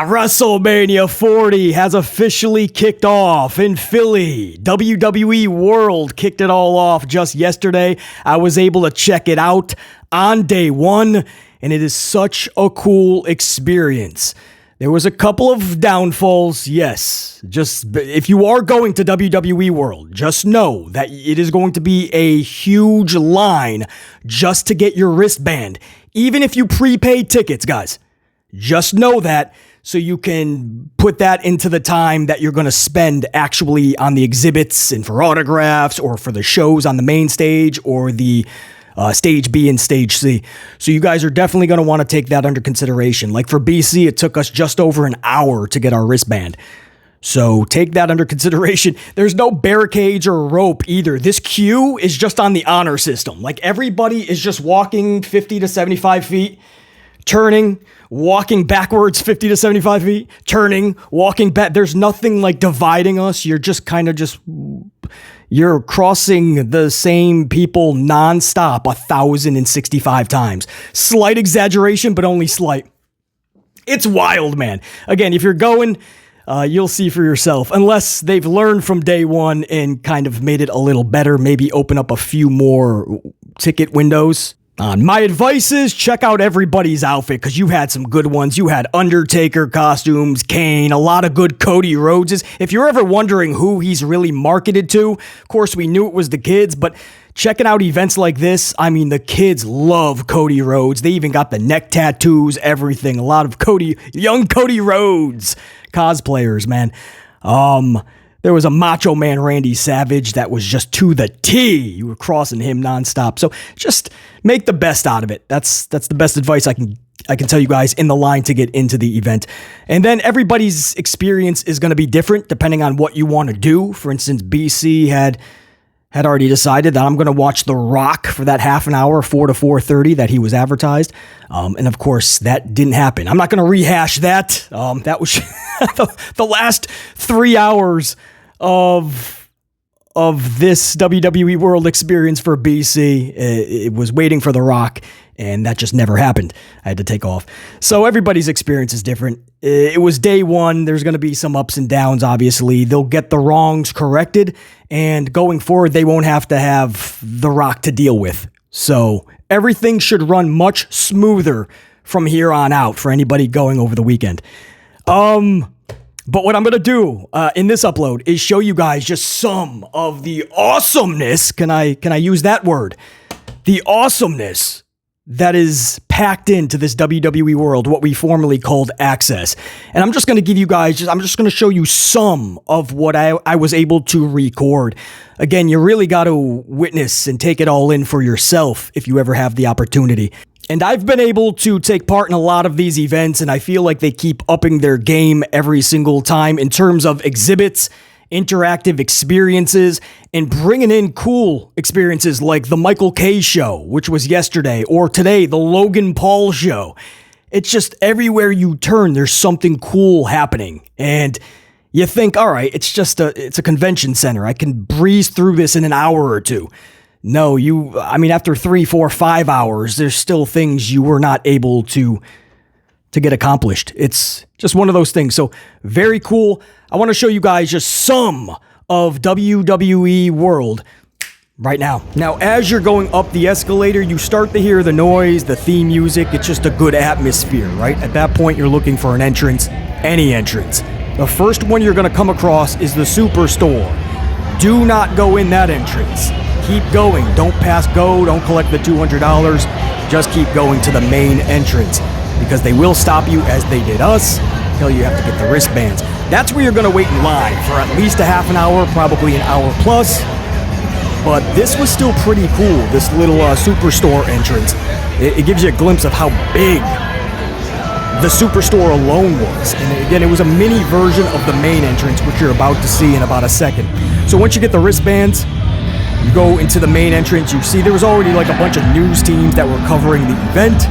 WrestleMania 40 has officially kicked off in Philly. WWE World kicked it all off just yesterday. I was able to check it out on day one, and it is such a cool experience. There was a couple of downfalls, yes. Just if you are going to WWE World, just know that it is going to be a huge line just to get your wristband. Even if you prepaid tickets, guys. Just know that so you can put that into the time that you're going to spend actually on the exhibits and for autographs or for the shows on the main stage or the Stage B and Stage C. So you guys are definitely going to want to take that under consideration. Like for BC, it took us just over an hour to get our wristband. So take that under consideration. There's no barricades or rope either. This queue is just on the honor system. Like everybody is just walking 50 to 75 feet, turning, walking backwards 50 to 75 feet, turning, walking back. There's nothing like dividing us. You're just kind of you're crossing the same people nonstop 1,065 times. Slight exaggeration, but only slight. It's wild, man. Again, if you're going, you'll see for yourself. Unless they've learned from day one and kind of made it a little better, maybe open up a few more ticket windows. My advice is check out everybody's outfit because you had some good ones. You had Undertaker costumes, Kane, a lot of good Cody Rhodeses. If you're ever wondering who he's really marketed to, of course, we knew it was the kids, but checking out events like this, I mean, the kids love Cody Rhodes. They even got the neck tattoos, everything. A lot of young Cody Rhodes cosplayers, man. There was a Macho Man Randy Savage that was just to the T. You were crossing him nonstop. So just make the best out of it. That's the best advice I can tell you guys in the line to get into the event. And then everybody's experience is going to be different depending on what you want to do. For instance, BC had already decided that I'm going to watch The Rock for that half an hour, 4 to 4:30 that he was advertised. And of course, that didn't happen. I'm not going to rehash that. That was the last 3 hours of this WWE World experience for BC. It was waiting for The Rock, and that just never happened. I had to take off. So everybody's experience is different. It was day one. There's going to be some ups and downs, obviously. They'll get the wrongs corrected, and going forward, they won't have to have The Rock to deal with. So everything should run much smoother from here on out for anybody going over the weekend. But what I'm going to do in this upload is show you guys just some of the awesomeness. Can I use that word? The awesomeness that is packed into this WWE World, what we formerly called Access. And I'm just going to give you guys, I'm just going to show you some of what I was able to record. Again, you really got to witness and take it all in for yourself if you ever have the opportunity. And I've been able to take part in a lot of these events, and I feel like they keep upping their game every single time in terms of exhibits, interactive experiences, and bringing in cool experiences like the Michael K show, which was yesterday, or today, the Logan Paul show. It's just everywhere you turn, there's something cool happening. And you think, all right, it's a convention center. I can breeze through this in an hour or two. No, after 3, 4, 5 hours, there's still things you were not able to get accomplished. It's just one of those things. So very cool. I want to show you guys just some of WWE World right now. Now, as you're going up the escalator, you start to hear the noise, the theme music. It's just a good atmosphere, right? At that point, you're looking for an entrance, any entrance. The first one you're going to come across is the Superstore. Do not go in that entrance. Keep going. Don't pass go. Don't collect the $200. Just keep going to the main entrance because they will stop you as they did us. Tell you have to get the wristbands. That's where you're going to wait in line for at least a half an hour, probably an hour plus. But this was still pretty cool, this little Superstore entrance. It gives you a glimpse of how big the Superstore alone was. And again, it was a mini version of the main entrance, which you're about to see in about a second. So once you get the wristbands, you go into the main entrance. You see there was already like a bunch of news teams that were covering the event.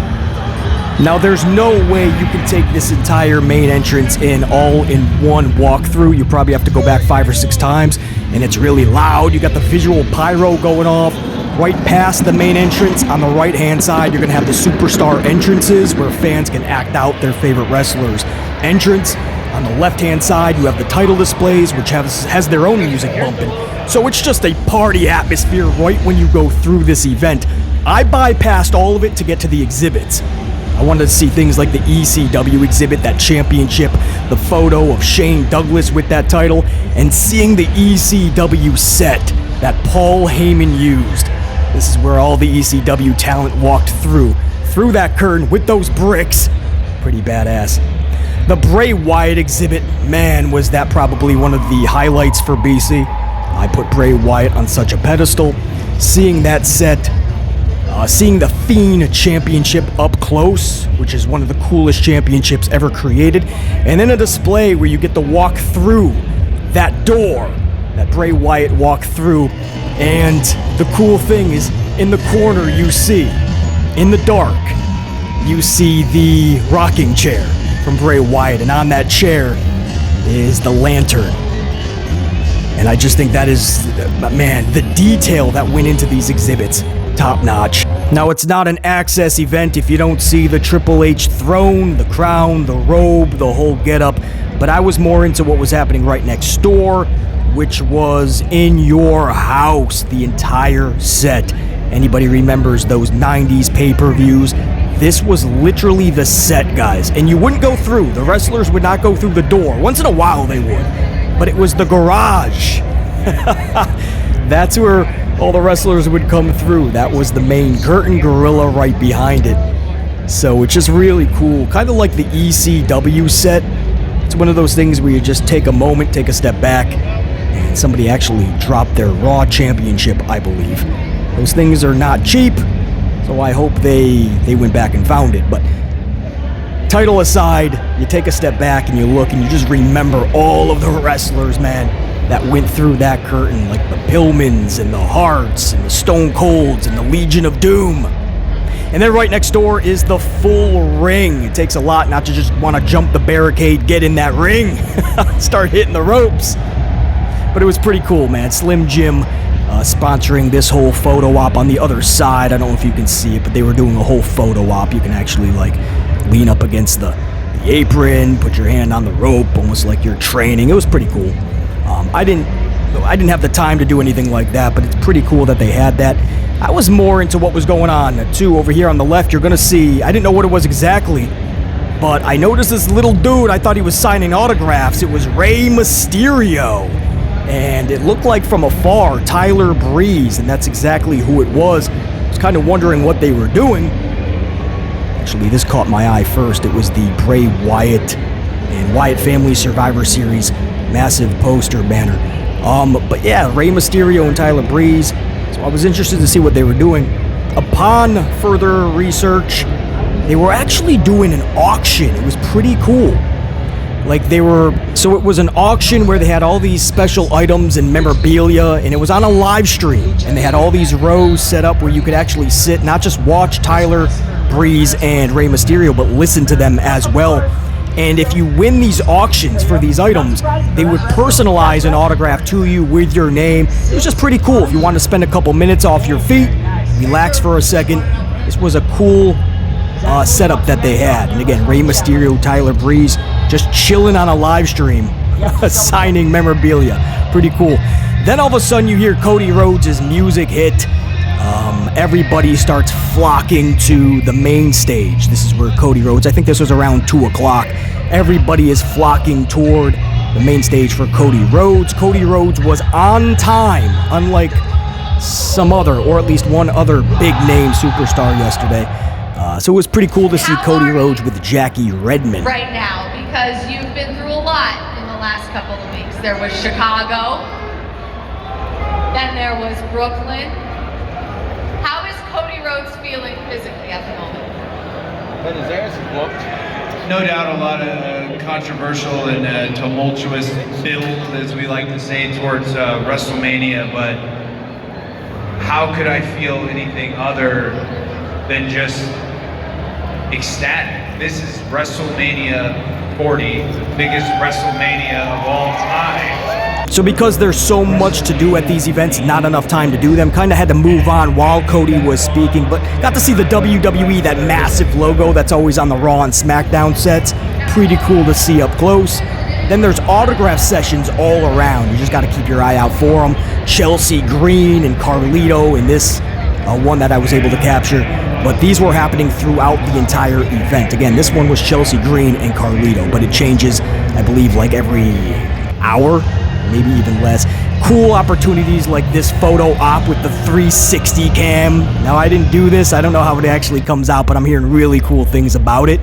Now, there's no way you can take this entire main entrance in all in one walkthrough. You probably have to go back 5 or 6 times, and it's really loud. You got the visual pyro going off. Right past the main entrance, on the right-hand side, you're going to have the superstar entrances where fans can act out their favorite wrestlers. entrance. On the left-hand side, you have the title displays, which has their own music bumping. So it's just a party atmosphere right when you go through this event. I bypassed all of it to get to the exhibits. I wanted to see things like the ECW exhibit, that championship, the photo of Shane Douglas with that title, and seeing the ECW set that Paul Heyman used. This is where all the ECW talent walked through that curtain with those bricks. Pretty badass. The Bray Wyatt exhibit, man, was that probably one of the highlights for BC. I put Bray Wyatt on such a pedestal. Seeing that set, seeing the Fiend Championship up close, which is one of the coolest championships ever created, and then a display where you get to walk through that door that Bray Wyatt walked through. And the cool thing is, in the corner you see, in the dark, you see the rocking chair from Bray Wyatt, and on that chair is the lantern. And I just think that is, man, the detail that went into these exhibits, top notch. Now, it's not an access event if you don't see the Triple H throne, the crown, the robe, the whole getup, but I was more into what was happening right next door, which was in your house, the entire set. Anybody remembers those 90s pay-per-views? This was literally the set, guys, and you wouldn't go through. The wrestlers would not go through the door. Once in a while they would, but it was the garage. That's where all the wrestlers would come through. That was the main curtain, gorilla right behind it. So it's just really cool, kind of like the ECW set. It's one of those things where you just take a moment, take a step back, and somebody actually dropped their Raw Championship, I believe. Those things are not cheap, so I hope they went back and found it. But title aside, you take a step back and you look and you just remember all of the wrestlers, man, that went through that curtain, like the Pillmans and the Harts and the Stone Colds and the Legion of Doom. And then right next door is the full ring. It takes a lot not to just want to jump the barricade, get in that ring, start hitting the ropes. But it was pretty cool, man. Slim Jim sponsoring this whole photo op on the other side. I don't know if you can see it, but they were doing a whole photo op. You can actually like lean up against the apron, put your hand on the rope, almost like you're training. It was pretty cool. I didn't have the time to do anything like that, but it's pretty cool that they had that. I was more into what was going on too. Over here on the left, you're gonna see, I didn't know what it was exactly, but I noticed this little dude. I thought he was signing autographs. It was Rey Mysterio. And it looked like from afar, Tyler Breeze, and that's exactly who it was. I was kind of wondering what they were doing. Actually, this caught my eye first. It was the Bray Wyatt and Wyatt Family Survivor Series massive poster banner. But yeah, Rey Mysterio and Tyler Breeze. So I was interested to see what they were doing. Upon further research, they were actually doing an auction. It was pretty cool. So it was an auction where they had all these special items and memorabilia, and it was on a live stream, and they had all these rows set up where you could actually sit, not just watch Tyler Breeze and Rey Mysterio, but listen to them as well. And if you win these auctions for these items, they would personalize an autograph to you with your name. It was just pretty cool. If you wanted to spend a couple minutes off your feet, relax for a second, this was a cool setup that they had. And again, Rey Mysterio, Tyler Breeze, just chilling on a live stream, signing memorabilia. Pretty cool. Then all of a sudden you hear Cody Rhodes' music hit. Everybody starts flocking to the main stage. This is where Cody Rhodes, I think this was around 2 o'clock. Everybody is flocking toward the main stage for Cody Rhodes. Cody Rhodes was on time, unlike some other, or at least one other big name superstar yesterday. So it was pretty cool to see Cody Rhodes with Jackie Redmond. Right now, because you've been through a lot in the last couple of weeks. There was Chicago, then there was Brooklyn. How is Cody Rhodes feeling physically at the moment? But his ass is whooped. No doubt a lot of controversial and tumultuous build, as we like to say, towards WrestleMania, but how could I feel anything other than just ecstatic? This is WrestleMania 40, the biggest WrestleMania of all time. So because there's so much to do at these events, not enough time to do them, kind of had to move on while Cody was speaking, but got to see the WWE, that massive logo that's always on the Raw and SmackDown sets. pretty cool to see up close. Then there's autograph sessions all around. You just got to keep your eye out for them. Chelsea Green and Carlito in this one that I was able to capture. But these were happening throughout the entire event. Again, this one was Chelsea Green and Carlito, but it changes, I believe, like every hour, maybe even less. Cool opportunities like this photo op with the 360 cam. Now, I didn't do this. I don't know how it actually comes out, but I'm hearing really cool things about it.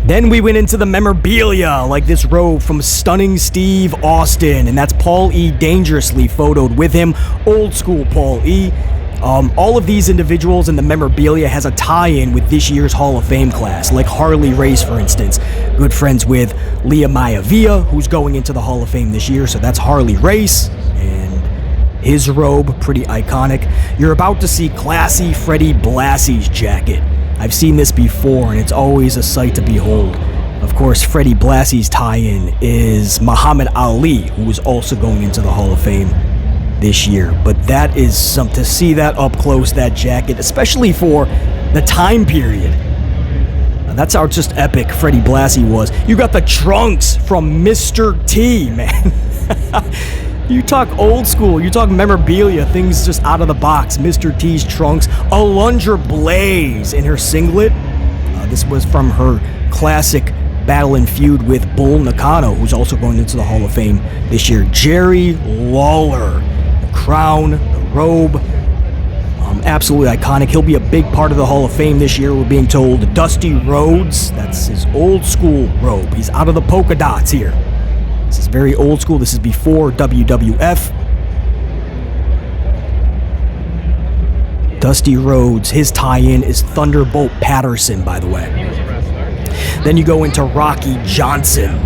Then we went into the memorabilia, like this robe from Stunning Steve Austin, and that's Paul E. Dangerously photoed with him, old school Paul E. All of these individuals in the memorabilia has a tie-in with this year's Hall of Fame class, like Harley Race, for instance. Good friends with Leah Maivia, who's going into the Hall of Fame this year, so that's Harley Race, and his robe, pretty iconic. You're about to see classy Freddie Blassie's jacket. I've seen this before, and it's always a sight to behold. Of course, Freddie Blassie's tie-in is Muhammad Ali, who is also going into the Hall of Fame this year. But that is something to see that up close, that jacket, especially for the time period. That's how just epic Freddie Blassie was. You got the trunks from Mr. T, man. You talk old school, you talk memorabilia, things just out of the box. Mr. T's trunks, Alundra Blaze in her singlet. This was from her classic battle and feud with Bull Nakano, who's also going into the Hall of Fame this year. Jerry Lawler, the crown, the robe, absolutely iconic. He'll be a big part of the Hall of Fame this year, we're being told. Dusty Rhodes, that's his old school robe. He's out of the polka dots here. This is very old school. This is before WWF. Dusty Rhodes, his tie-in is Thunderbolt Patterson, by the way. Then you go into Rocky Johnson.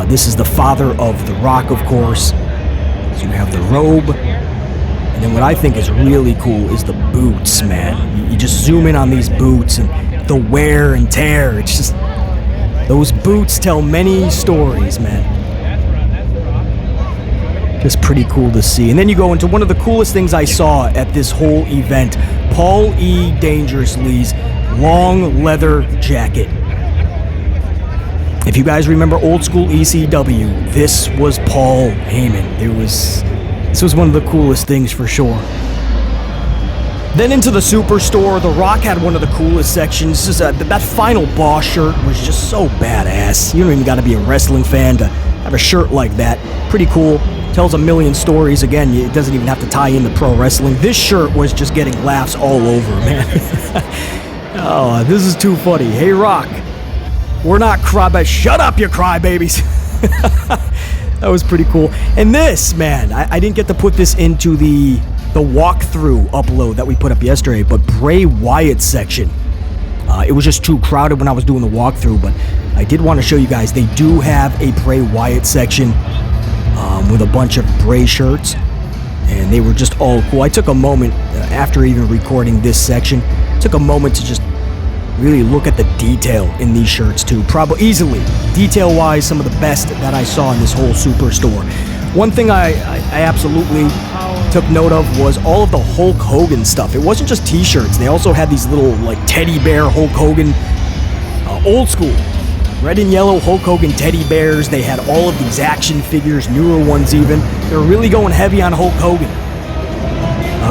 This is the father of The Rock, of course. So you have the robe. And then what I think is really cool is the boots, man. You just zoom in on these boots and the wear and tear. It's just... those boots tell many stories, man. Just pretty cool to see. And then you go into one of the coolest things I saw at this whole event. Paul E. Dangerously's long leather jacket. If you guys remember old school ECW, this was Paul Heyman. This was one of the coolest things for sure. Then into the Superstore, The Rock had one of the coolest sections. Just that final boss shirt was just so badass. You don't even got to be a wrestling fan to have a shirt like that. Pretty cool. Tells a million stories. Again, it doesn't even have to tie into pro wrestling. This shirt was just getting laughs all over, man. Oh, this is too funny. Hey, Rock, we're not crybabies. Shut up, you crybabies. That was pretty cool. And this, man, I didn't get to put this into the walkthrough upload that we put up yesterday, but Bray Wyatt's section. It was just too crowded when I was doing the walkthrough, but I did want to show you guys they do have a Bray Wyatt section with a bunch of Bray shirts, and they were just all cool. I took a moment after even recording this section, took a moment to just really look at the detail in these shirts too. Probably easily, detail-wise, some of the best that I saw in this whole Superstore. One thing I absolutely took note of was all of the Hulk Hogan stuff. It wasn't just t-shirts. They also had these little like teddy bear Hulk Hogan, old school, red and yellow Hulk Hogan teddy bears. They had all of these action figures, newer ones even. They were really going heavy on Hulk Hogan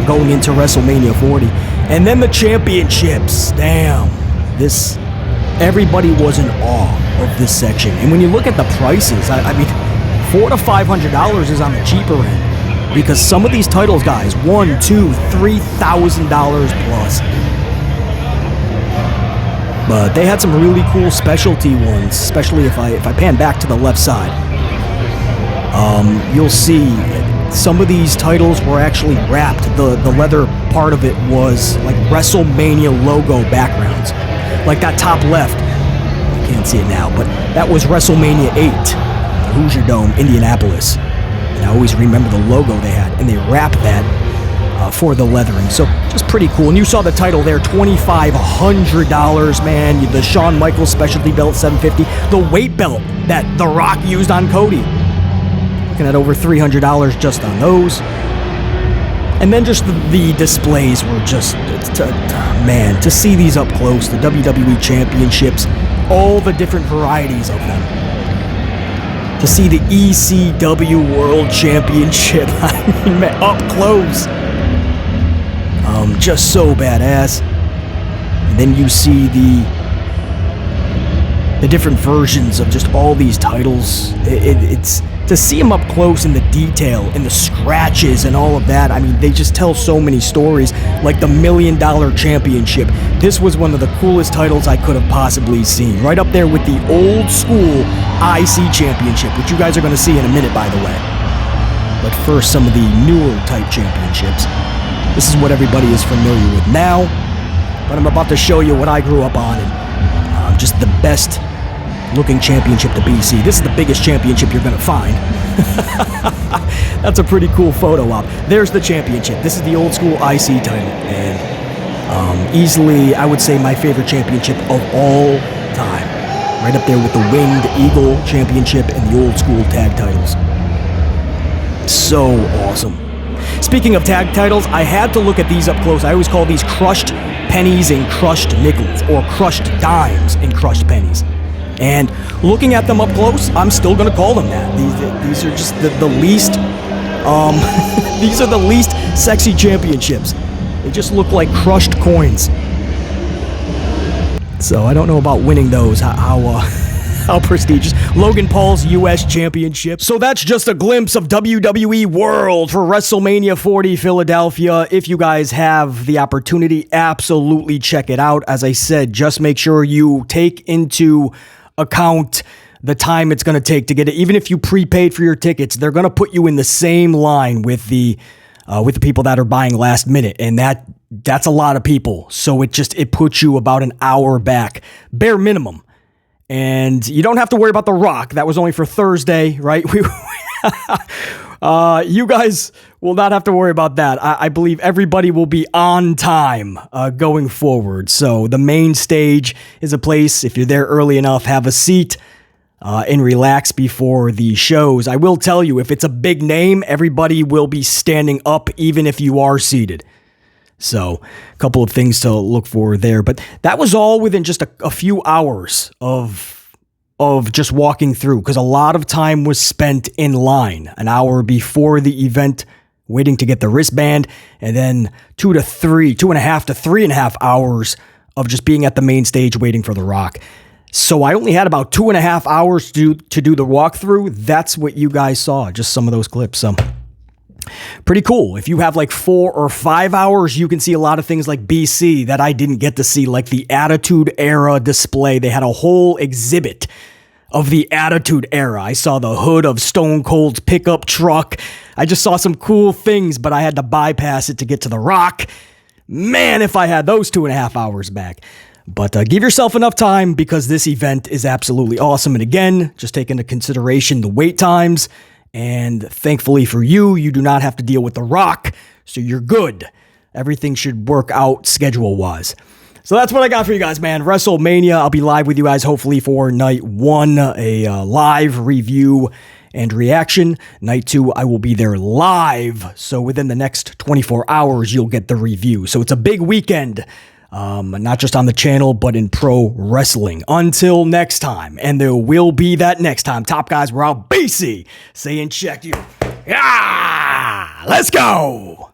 going into WrestleMania 40. And then the championships. Damn. Everybody was in awe of this section. And when you look at the prices, I mean, $400 to $500 is on the cheaper end. Because some of these titles, guys, $1,000, $2,000, $3,000 plus. But they had some really cool specialty ones, especially if I pan back to the left side. You'll see some of these titles were actually wrapped. The leather part of it was like WrestleMania logo backgrounds. Like that top left, you can't see it now, but that was WrestleMania 8, the Hoosier Dome, Indianapolis. And I always remember the logo they had, and they wrapped that for the leathering. So just pretty cool. And you saw the title there, $2,500, man. The Shawn Michaels specialty belt, $750. The weight belt that The Rock used on Cody, looking at over $300 just on those. And then just the displays were just, man, to see these up close, the WWE Championships, all the different varieties of them. To see the ECW World Championship, I mean, man, up close. Just so badass. And then you see the different versions of just all these titles. It's to see them up close in the detail and the scratches and all of that. I mean, they just tell so many stories, like the $1 Million Championship. This was one of the coolest titles I could have possibly seen. Right up there with the old school IC Championship, which you guys are going to see in a minute, by the way. But first, some of the newer type championships. This is what everybody is familiar with now, but I'm about to show you what I grew up on, and just the best looking championship to BC. This is the biggest championship you're gonna find. That's a pretty cool photo op. There's the championship. This is the old school IC title, and easily I would say my favorite championship of all time. Right up there with the Winged Eagle Championship and the old school tag titles. So awesome. Speaking of tag titles, I had to look at these up close. I always call these crushed pennies and crushed nickels, or crushed dimes and crushed pennies. And looking at them up close, I'm still going to call them that. These are just the least, these are the least sexy championships. They just look like crushed coins. So I don't know about winning those, how prestigious. Logan Paul's U.S. Championship. So that's just a glimpse of WWE World for WrestleMania 40 Philadelphia. If you guys have the opportunity, absolutely check it out. As I said, just make sure you take into account the time it's going to take to get it. Even if you prepaid for your tickets, they're going to put you in the same line with the people that are buying last minute, and that's a lot of people. So it puts you about an hour back, bare minimum. And you don't have to worry about The Rock. That was only for Thursday, right? You guys will not have to worry about that. I believe everybody will be on time going forward. So the main stage is a place, if you're there early enough, have a seat and relax before the shows. I will tell you, if it's a big name, everybody will be standing up even if you are seated. So, a couple of things to look for there. But that was all within just a few hours of just walking through, because a lot of time was spent in line. An hour before the event, waiting to get the wristband, and then 2.5 to 3.5 hours of just being at the main stage waiting for The Rock. So I only had about 2.5 hours to do the walkthrough. That's what you guys saw, just some of those clips. So pretty cool. If you have like 4 or 5 hours, you can see a lot of things like BC that I didn't get to see, like the Attitude Era display. They had a whole exhibit of the Attitude Era. I saw the hood of Stone Cold's pickup truck. I just saw some cool things, but I had to bypass it to get to The Rock. Man, if I had those 2.5 hours back. But give yourself enough time, because this event is absolutely awesome. And again, just take into consideration the wait times. And thankfully for you, you do not have to deal with The Rock, so you're good. Everything should work out schedule-wise. So that's what I got for you guys, man. WrestleMania, I'll be live with you guys hopefully for night 1, a live review and reaction. Night 2, I will be there live, so within the next 24 hours, you'll get the review. So it's a big weekend, not just on the channel, but in pro wrestling. Until next time, and there will be that next time. Top guys, we're out. BC saying check you. Yeah, let's go.